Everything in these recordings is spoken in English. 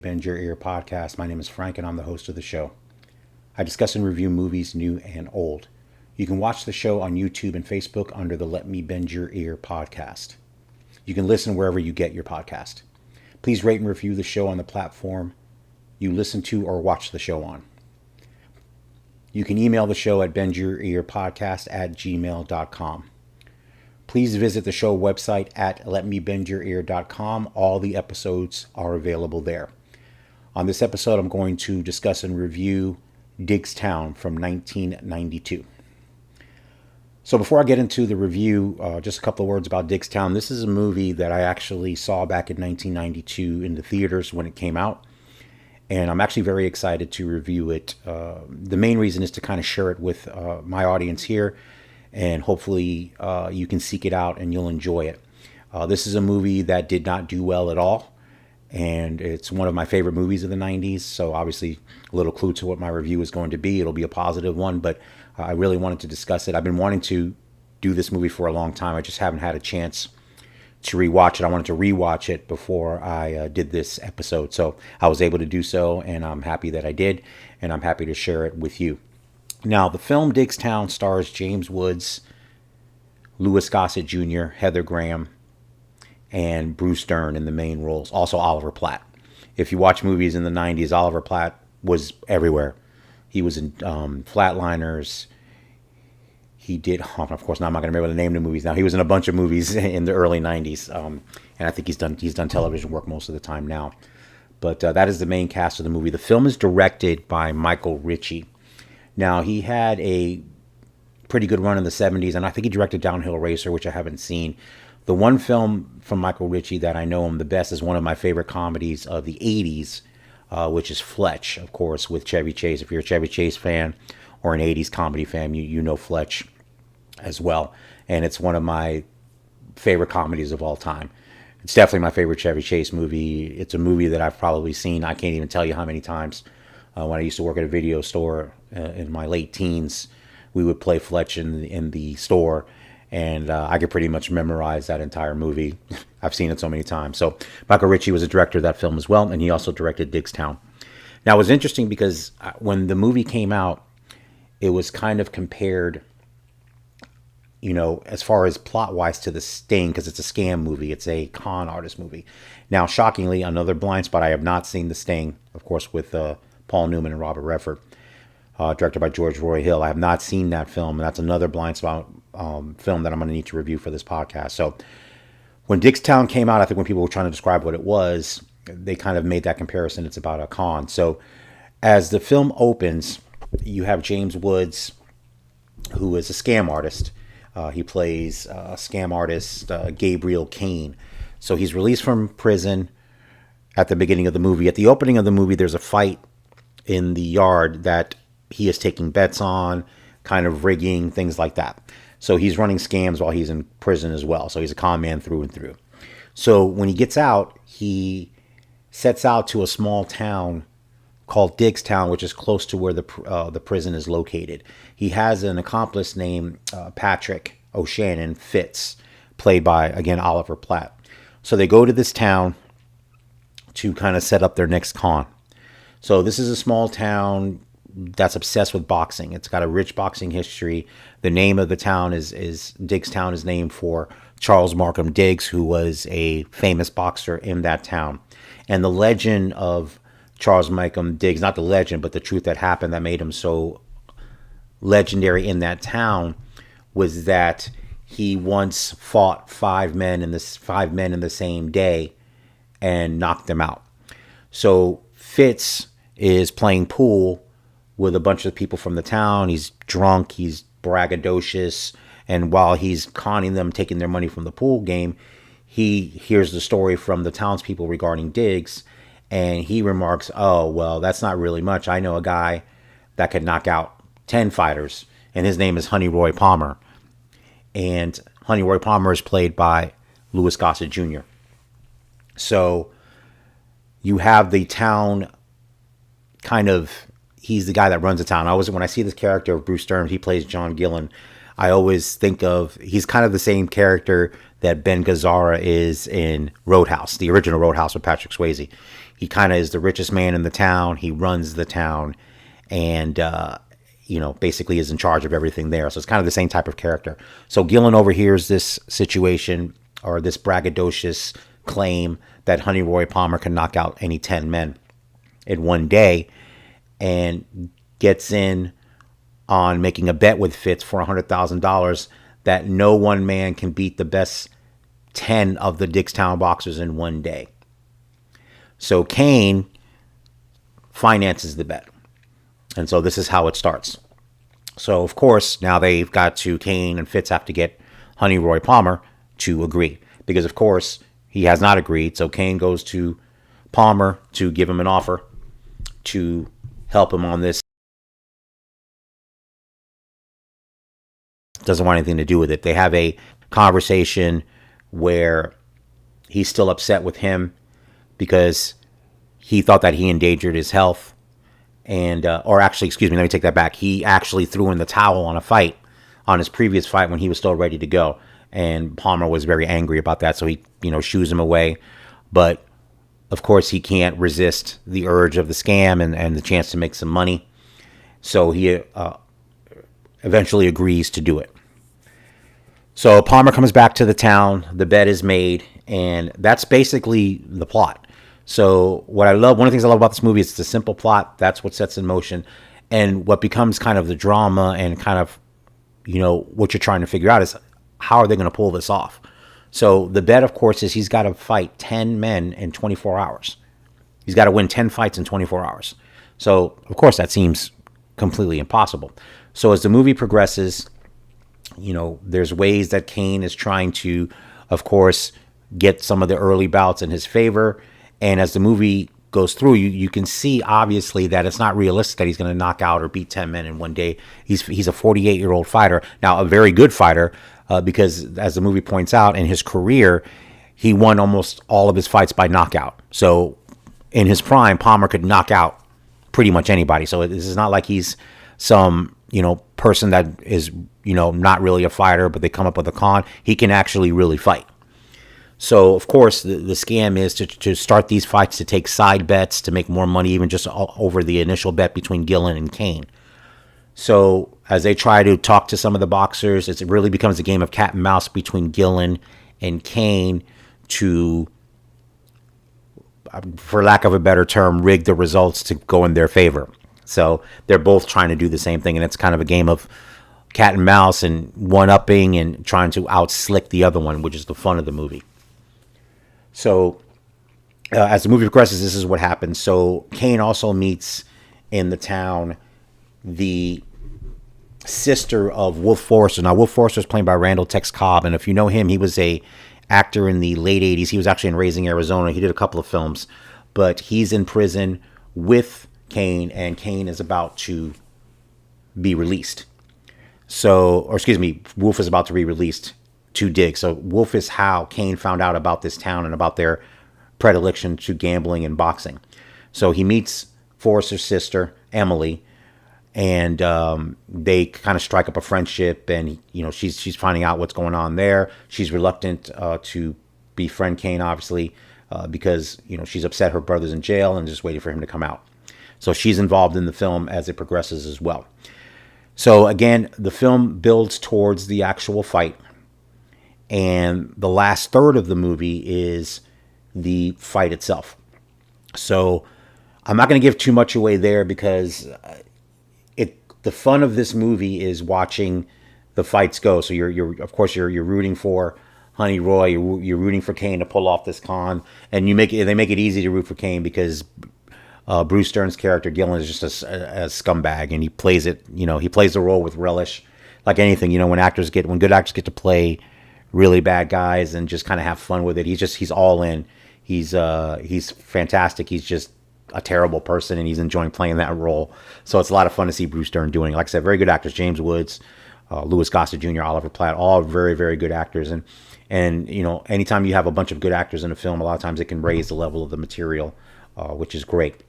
Bend Your Ear podcast. My name is Frank and I'm the host of the show. I discuss and review movies new and old. You can watch the show on YouTube and Facebook under the Let Me Bend Your Ear podcast. You can listen wherever you get your podcast. Please rate and review the show on the platform you listen to or watch the show on. You can email the show at bendyourearpodcast@gmail.com. Please visit the show website at letmebendYourEar.com. All the episodes are available there. On this episode, I'm going to discuss and review Diggstown from 1992. So before I get into the review, just a couple of words about Diggstown. This is a movie that I actually saw back in 1992 in the theaters when it came out. And I'm actually very excited to review it. The main reason is to kind of share it with my audience here. And hopefully you can seek it out and you'll enjoy it. This is a movie that did not do well at all. And it's one of my favorite movies of the 90s. So obviously a little clue to what my review is going to be. It'll be a positive one, but I really wanted to discuss it. I've been wanting to do this movie for a long time. I just haven't had a chance to rewatch it. I wanted to rewatch it before I did this episode. So I was able to do so, and I'm happy that I did. And I'm happy to share it with you. Now, the film Diggstown stars James Woods, Louis Gossett Jr., Heather Graham, and Bruce Dern in the main roles. Also Oliver Platt. If you watch movies in the 90s, Oliver Platt was everywhere. He was in Flatliners. He did, of course, now I'm not going to be able to name the movies now. He was in a bunch of movies in the early 90s. And I think he's done television work most of the time now. But that is the main cast of the movie. The film is directed by Michael Ritchie. Now, he had a pretty good run in the 70s, and I think he directed Downhill Racer, which I haven't seen. The one film from Michael Ritchie that I know him the best is one of my favorite comedies of the 80s, which is Fletch, of course, with Chevy Chase. If you're a Chevy Chase fan or an 80s comedy fan, you know Fletch as well. And it's one of my favorite comedies of all time. It's definitely my favorite Chevy Chase movie. It's a movie that I've probably seen, I can't even tell you how many times. When I used to work at a video store in my late teens, we would play Fletch in the store. And I could pretty much memorize that entire movie. I've seen it so many times. So Michael Ritchie was a director of that film as well, and he also directed Diggstown. Now, it was interesting because when the movie came out, it was kind of compared, as far as plot-wise to The Sting, because it's a scam movie. It's a con artist movie. Now, shockingly, another blind spot, I have not seen The Sting, of course, with Paul Newman and Robert Redford, directed by George Roy Hill. I have not seen that film, and that's another blind spot film that I'm going to need to review for this podcast. So when Diggstown came out, I think when people were trying to describe what it was, they kind of made that comparison. It's about a con. So as the film opens, you have James Woods, who is a scam artist. He plays scam artist Gabriel Kane. So he's released from prison at the beginning of the movie. At the opening of the movie, there's a fight in the yard that he is taking bets on, kind of rigging, things like that. So he's running scams while he's in prison as well. So he's a con man through and through. So when he gets out, he sets out to a small town called Diggstown, which is close to where the prison is located. He has an accomplice named Patrick O'Shannon Fitz, played by, again, Oliver Platt. So they go to this town to kind of set up their next con. So this is a small town that's obsessed with boxing. It's got a rich boxing history. The name of the town is Diggstown is named for Charles Markham Diggs, who was a famous boxer in that town. And the legend of Charles Markham Diggs, not the legend, but the truth that happened that made him so legendary in that town, was that he once fought five men in the same day and knocked them out. So Fitz is playing pool with a bunch of people from the town. He's drunk, he's braggadocious, and while he's conning them, taking their money from the pool game, he hears the story from the townspeople regarding Diggs, and he remarks, "Oh, well, that's not really much. I know a guy that could knock out 10 fighters, and his name is Honey Roy Palmer." And Honey Roy Palmer is played by Louis Gossett Jr. So you have the town kind of, he's the guy that runs the town. When I see this character of Bruce Dern, he plays John Gillen, I always think of, he's kind of the same character that Ben Gazzara is in Roadhouse, the original Roadhouse with Patrick Swayze. He kind of is the richest man in the town. He runs the town, and basically is in charge of everything there. So it's kind of the same type of character. So Gillen overhears this situation, or this braggadocious claim that Honey Roy Palmer can knock out any 10 men in one day, and gets in on making a bet with Fitz for $100,000 that no one man can beat the best 10 of the Diggstown boxers in one day. So Kane finances the bet. And so this is how it starts. So, of course, now Kane and Fitz have to get Honey Roy Palmer to agree. Because, of course, he has not agreed. So Kane goes to Palmer to give him an offer to help him on this. Doesn't want anything to do with it. They have a conversation where he's still upset with him because he thought that he endangered his health. And, excuse me, let me take that back. He actually threw in the towel on a fight, on his previous fight when he was still ready to go. And Palmer was very angry about that. So he, shoos him away. But of course, he can't resist the urge of the scam and the chance to make some money. So he eventually agrees to do it. So Palmer comes back to the town. The bet is made. And that's basically the plot. So one of the things I love about this movie is it's a simple plot. That's what sets in motion. And what becomes kind of the drama and kind of, what you're trying to figure out is how are they going to pull this off? So the bet, of course, is he's got to fight 10 men in 24 hours. He's got to win 10 fights in 24 hours. So, of course, that seems completely impossible. So as the movie progresses, there's ways that Kane is trying to, of course, get some of the early bouts in his favor. And as the movie goes through, you can see, obviously, that it's not realistic that he's going to knock out or beat 10 men in one day. He's a 48-year-old fighter. Now, a very good fighter, because as the movie points out, in his career, he won almost all of his fights by knockout. So in his prime, Palmer could knock out pretty much anybody. So this is not like he's some, person that is, not really a fighter, but they come up with a con. He can actually really fight. So, of course, the scam is to start these fights, to take side bets, to make more money, even just over the initial bet between Gillen and Kane. So, as they try to talk to some of the boxers, it really becomes a game of cat and mouse between Gillen and Kane to, for lack of a better term, rig the results to go in their favor. So, they're both trying to do the same thing, and it's kind of a game of cat and mouse and one-upping and trying to out-slick the other one, which is the fun of the movie. So, as the movie progresses, this is what happens. So, Kane also meets in the town the sister of Wolf Forster. Now, Wolf Forster is played by Randall Tex Cobb, and if you know him, he was a actor in the late 80s. He was actually in Raising Arizona. He did a couple of films, but he's in prison with Kane, and Kane is about to be released. Wolf is about to be released to Dig. So Wolf is how Kane found out about this town and about their predilection to gambling and boxing. So he meets Forrester's sister, Emily, and they kind of strike up a friendship, and she's finding out what's going on there. She's reluctant to befriend Kane, obviously, because she's upset her brother's in jail and just waiting for him to come out. So she's involved in the film as it progresses as well. So again, the film builds towards the actual fight. And the last third of the movie is the fight itself. So I'm not going to give too much away there because the fun of this movie is watching the fights go. So you're of course you're rooting for Honey Roy. You're rooting for Kane to pull off this con, and they make it easy to root for Kane because Bruce Stern's character Gillen is just a scumbag, and he plays it. He plays the role with relish, like anything. When good actors get to play really bad guys and just kind of have fun with it. He's all in. He's fantastic. He's just a terrible person, and he's enjoying playing that role. So it's a lot of fun to see Bruce Dern doing it. Like I said, very good actors. James Woods, Louis Gossett Jr., Oliver Platt, all very, very good actors. And anytime you have a bunch of good actors in a film, a lot of times it can raise the level of the material, which is great.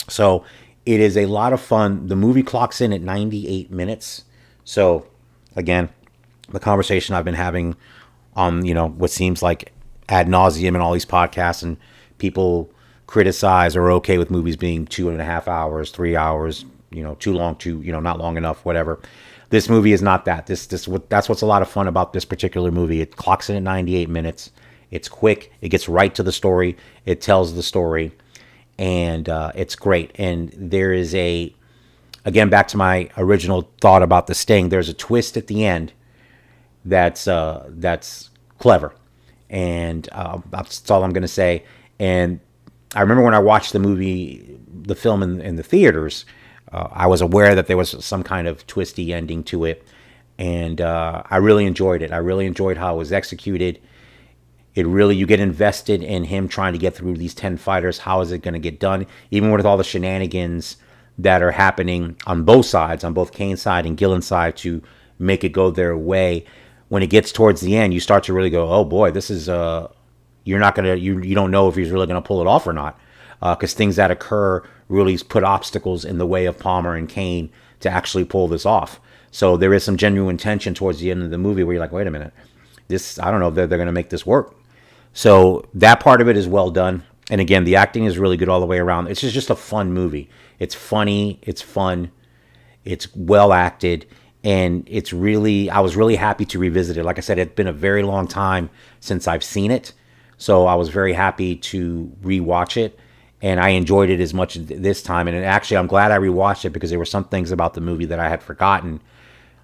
So it is a lot of fun. The movie clocks in at 98 minutes. So again, the conversation I've been having on, what seems like ad nauseum in all these podcasts and people criticize or are okay with movies being 2.5 hours, 3 hours, too long, not long enough, whatever. This movie is not that. That's what's a lot of fun about this particular movie. It clocks in at 98 minutes. It's quick. It gets right to the story. It tells the story, and it's great. And there is again, back to my original thought about The Sting. There's a twist at the end that's clever, and that's all I'm going to say. And I remember when I watched the film in the theaters, I was aware that there was some kind of twisty ending to it, and I really enjoyed it. I really enjoyed how it was executed. You get invested in him trying to get through these 10 fighters. How is it going to get done? Even with all the shenanigans that are happening on both sides, on both Kane's side and Gillen's side, to make it go their way. When it gets towards the end, you start to really go, oh boy, this is, you don't know if he's really going to pull it off or not. Because things that occur really put obstacles in the way of Palmer and Kane to actually pull this off. So there is some genuine tension towards the end of the movie where you're like, wait a minute, I don't know if they're going to make this work. So that part of it is well done. And again, the acting is really good all the way around. It's just a fun movie. It's funny. It's fun. It's well acted. And I was really happy to revisit it. Like I said, it's been a very long time since I've seen it. So I was very happy to rewatch it. And I enjoyed it as much this time. And actually, I'm glad I rewatched it because there were some things about the movie that I had forgotten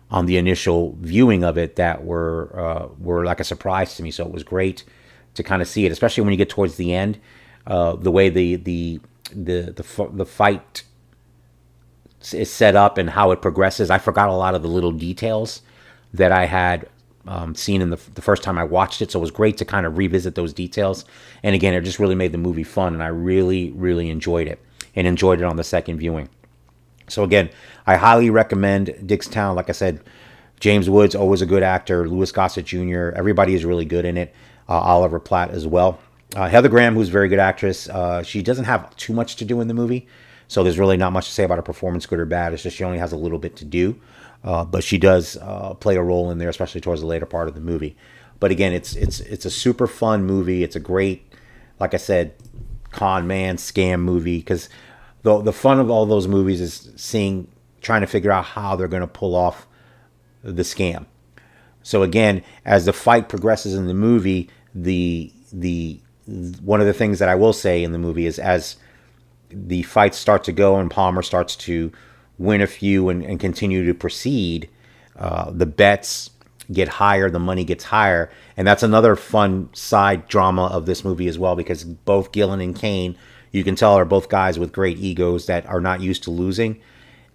on the initial viewing of it that were like a surprise to me. So it was great to kind of see it, especially when you get towards the end. The way the fight is set up and how it progresses. I forgot a lot of the little details that I had seen in the first time I watched it. So it was great to kind of revisit those details. And again, it just really made the movie fun, and I really, really enjoyed it, and enjoyed it on the second viewing. So again, I highly recommend Diggstown. Like I said, James Woods, always a good actor. Louis Gossett Jr., everybody is really good in it. Oliver Platt as well. Heather Graham, who's a very good actress, she doesn't have too much to do in the movie, so there's really not much to say about her performance, good or bad. It's just she only has a little bit to do, but she does play a role in there, especially towards the later part of the movie. But again, it's a super fun movie. It's a great, like I said, con man scam movie, because the fun of all those movies is trying to figure out how they're going to pull off the scam. So again, as the fight progresses in the movie, one of the things that I will say in the movie is, as the fights start to go and Palmer starts to win a few and continue to proceed, the bets get higher, the money gets higher. And that's another fun side drama of this movie as well, because both Gillen and Kane, you can tell, are both guys with great egos that are not used to losing.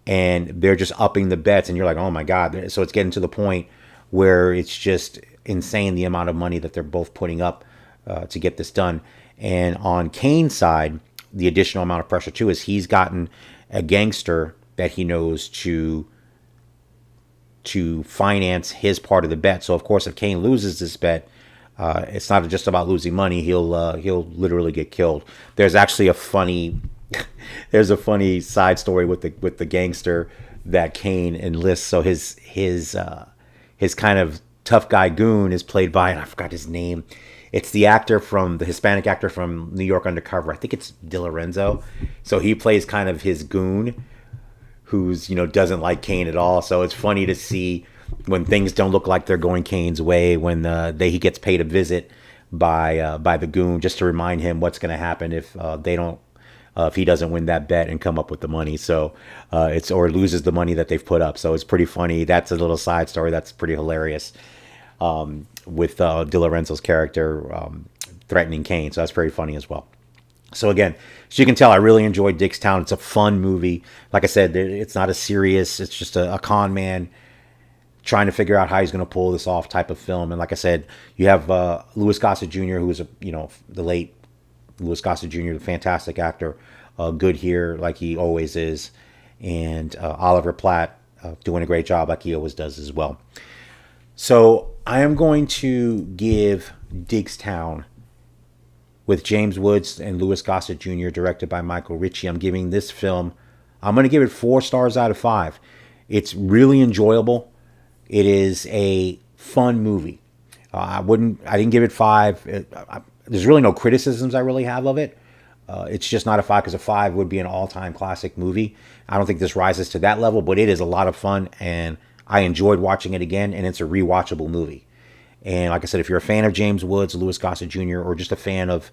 And they're just upping the bets, and you're like, oh my God. So it's getting to the point where it's just insane the amount of money that they're both putting up to get this done. And on Kane's side, the additional amount of pressure too is he's gotten a gangster that he knows to finance his part of the bet. So of course, if Kane loses this bet, it's not just about losing money. He'll literally get killed. There's actually a funny side story with the gangster that Kane enlists. So his kind of tough guy goon is played by, and I forgot his name. It's the Hispanic actor from New York Undercover. I think it's DiLorenzo. So he plays kind of his goon, who's doesn't like Kane at all. So it's funny to see when things don't look like they're going Kane's way, when he gets paid a visit by the goon, just to remind him what's going to happen if if he doesn't win that bet and come up with the money. So or loses the money that they've put up. So it's pretty funny. That's a little side story that's pretty hilarious, with DiLorenzo's character threatening Kane. So that's very funny as well. So again, as you can tell, I really enjoyed Diggstown. It's a fun movie. Like I said, it's not a serious, it's just a con man trying to figure out how he's going to pull this off type of film. And like I said, you have Louis Gossett Jr., who is the late Louis Gossett Jr., the fantastic actor, good here like he always is, and Oliver Platt doing a great job like he always does as well. So I am going to give Diggstown, with James Woods and Louis Gossett Jr., directed by Michael Ritchie, I'm giving this film, I'm going to give it 4 stars out of 5. It's really enjoyable. It is a fun movie. I didn't give it 5. There's really no criticisms I really have of it. It's just not a 5 because a 5 would be an all-time classic movie. I don't think this rises to that level, but it is a lot of fun, and I enjoyed watching it again, and it's a rewatchable movie. And like I said, if you're a fan of James Woods, Louis Gossett Jr., or just a fan of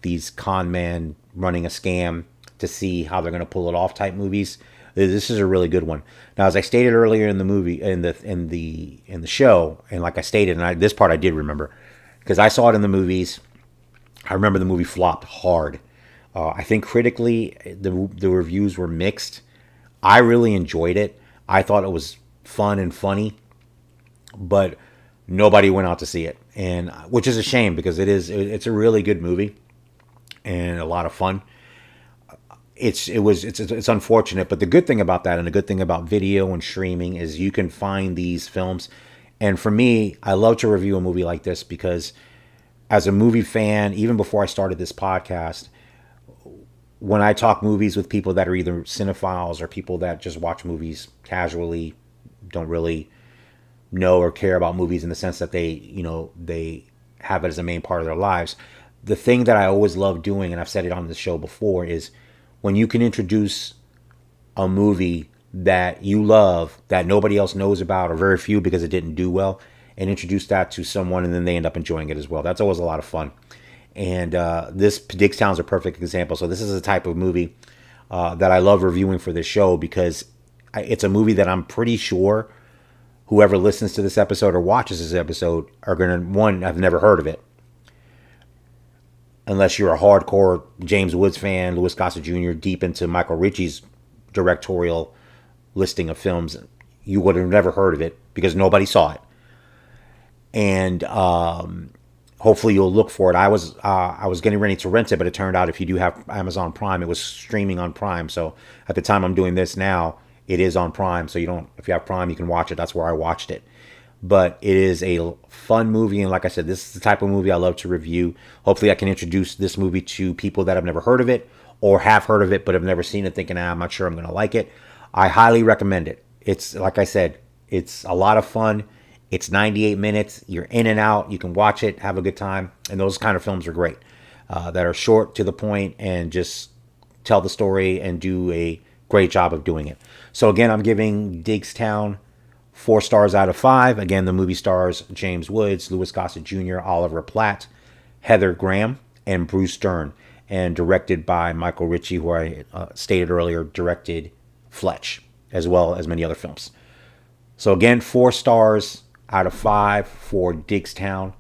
these con men running a scam to see how they're going to pull it off type movies, this is a really good one. Now, as I stated earlier in the movie, in the show, and like I stated, and this part I did remember because I saw it in the movies. I remember the movie flopped hard. I think critically, the reviews were mixed. I really enjoyed it. I thought it was fun and funny, but nobody went out to see it, and which is a shame because it's a really good movie and a lot of fun. It's unfortunate, but the good thing about that and the good thing about video and streaming is you can find these films. And for me, I love to review a movie like this because as a movie fan, even before I started this podcast, when I talk movies with people that are either cinephiles or people that just watch movies casually, don't really know or care about movies in the sense that they have it as a main part of their lives. The thing that I always love doing, and I've said it on the show before, is when you can introduce a movie that you love that nobody else knows about or very few because it didn't do well, and introduce that to someone and then they end up enjoying it as well. That's always a lot of fun. And this Diggstown is a perfect example. So this is a type of movie that I love reviewing for this show because it's a movie that I'm pretty sure whoever listens to this episode or watches this episode are going to, one, I've never heard of it. Unless you're a hardcore James Woods fan, Louis Gossett Jr., deep into Michael Ritchie's directorial listing of films, you would have never heard of it because nobody saw it. And hopefully you'll look for it. I was getting ready to rent it, but it turned out if you do have Amazon Prime, it was streaming on Prime. So at the time I'm doing this now, it is on Prime. So if you have Prime, you can watch it. That's where I watched it. But it is a fun movie. And like I said, this is the type of movie I love to review. Hopefully I can introduce this movie to people that have never heard of it or have heard of it but have never seen it thinking, I'm not sure I'm going to like it. I highly recommend it. It's, like I said, it's a lot of fun. It's 98 minutes. You're in and out. You can watch it, have a good time. And those kind of films are great. That are short, to the point, and just tell the story and do a great job of doing it. So again, I'm giving Diggstown 4 stars out of 5. Again, the movie stars James Woods, Louis Gossett Jr., Oliver Platt, Heather Graham, and Bruce Dern. And directed by Michael Ritchie, who I stated earlier directed Fletch, as well as many other films. So again, 4 stars out of 5 for Diggstown,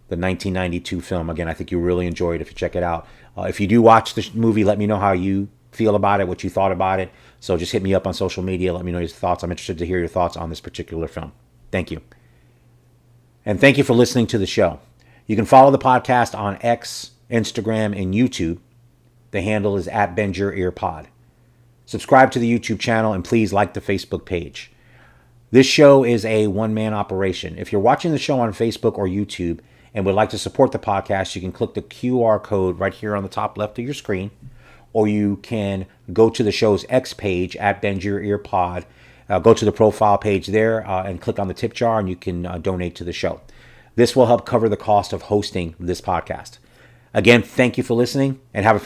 the 1992 film. Again, I think you really enjoy it if you check it out. If you do watch the movie, let me know how you feel about it, what you thought about it. So just hit me up on social media. Let me know your thoughts. I'm interested to hear your thoughts on this particular film. Thank you. And thank you for listening to the show. You can follow the podcast on X, Instagram, and YouTube. The handle is @BendYourEarPod. Subscribe to the YouTube channel and please like the Facebook page. This show is a one-man operation. If you're watching the show on Facebook or YouTube and would like to support the podcast, you can click the QR code right here on the top left of your screen, or you can go to the show's X page @BendYourEarPod. Go to the profile page there and click on the tip jar, and you can donate to the show. This will help cover the cost of hosting this podcast. Again, thank you for listening, and have a